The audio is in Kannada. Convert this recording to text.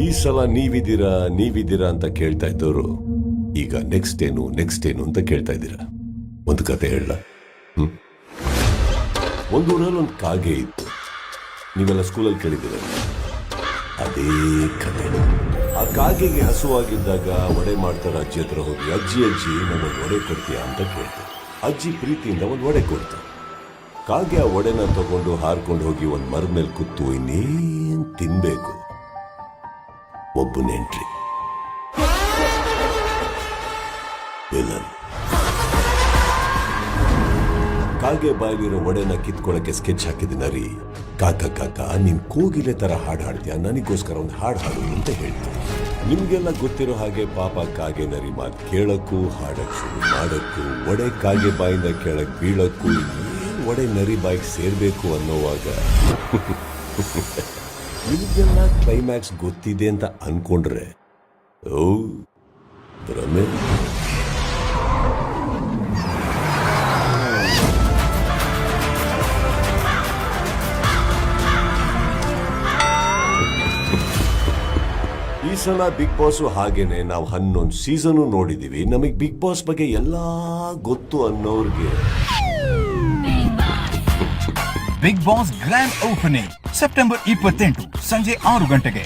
ಈ ಸಲ ನೀವಿದ್ದೀರಾ ಅಂತ ಕೇಳ್ತಾ ಇದ್ದವರು ಈಗ ನೆಕ್ಸ್ಟ್ ಏನು ಅಂತ ಕೇಳ್ತಾ ಇದ್ದೀರಾ. ಒಂದು ಕತೆ ಹೇಳ. ಒಂದು ಊರಲ್ಲಿ ಒಂದು ಕಾಗೆ ಇತ್ತು. ನೀವೆಲ್ಲ ಸ್ಕೂಲಲ್ಲಿ ಕೇಳಿದ್ದೀರ. ಅದೇ ಕತೆ. ಆ ಕಾಗೆಗೆ ಹಸುವಾಗಿದ್ದಾಗ ಒಡೆ ಮಾಡ್ತಾರ ಅಜ್ಜಿ ಹತ್ರ ಹೋಗಿ, ಅಜ್ಜಿ ನಮ್ಮೊಂದು ಒಡೆ ಕೊಡ್ತೀಯಾ ಅಂತ ಕೇಳ್ತಾರೆ. ಅಜ್ಜಿ ಪ್ರೀತಿಯಿಂದ ಒಂದು ಒಡೆ ಕೊಡ್ತಾರೆ. ಕಾಗೆ ಆ ಒಡೆನ ತಗೊಂಡು ಹಾರ್ಕೊಂಡು ಹೋಗಿ ಒಂದು ಮರದ ಮೇಲೆ ಕೂತು ಇನ್ನೇನ್ ತಿನ್ಬೇಕು. ಒಬ್ಬನ ಎಂಟ್ರಿ, ವಿಲನ್. ಕಾಗೆ ಬಾಯಲಿರೋ ಒಡೆನ ಕಿತ್ಕೊಳ್ಳಕ್ಕೆ ಸ್ಕೆಚ್ ಹಾಕಿದಿನ ರೀ. ಕಾಕ ನೀನ್ ಕೋಗಿಲೆ ತರ ಹಾಡು ಹಾಡ್ತೀಯ, ನನಗೋಸ್ಕರ ಒಂದು ಹಾಡು ಅಂತ ಹೇಳ್ತೀನಿ. ನಿಮ್ಗೆಲ್ಲ ಗೊತ್ತಿರೋ ಹಾಗೆ ಪಾಪ ಕಾಗೆ ನರಿ ಮಾತು ಕೇಳಕ್ಕೂ ಹಾಡಕ್ ಶುರು ಮಾಡಕ್ಕೂ ಒಡೆ ಕಾಗೆ ಬಾಯಿಂದ ಕೆಳಗ್ ಬೀಳಕ್ಕೂ ಒಡೆ ನರಿ ಬಾಯಿಗೆ ಸೇರ್ಬೇಕು ಅನ್ನೋವಾಗ ನಿಮ್ಗೆಲ್ಲ ಕ್ಲೈಮ್ಯಾಕ್ಸ್ ಗೊತ್ತಿದೆ ಅಂತ ಅನ್ಕೊಂಡ್ರೆ ಓ ಭ್ರಮೆ. ಈ ಸಲ ಬಿಗ್ ಬಾಸ್ ಹಾಗೇನೆ ನಾವು 11 ಸೀಸನ್ ನೋಡಿದೀವಿ. ನಮಗ್ ಬಿಗ್ ಬಾಸ್ ಬಗ್ಗೆ ಎಲ್ಲಾ ಗೊತ್ತು ಅನ್ನೋರ್ಗೆ Bigg Boss grand opening September 28 ಸಂಜೆ 6 ಗಂಟೆಗೆ.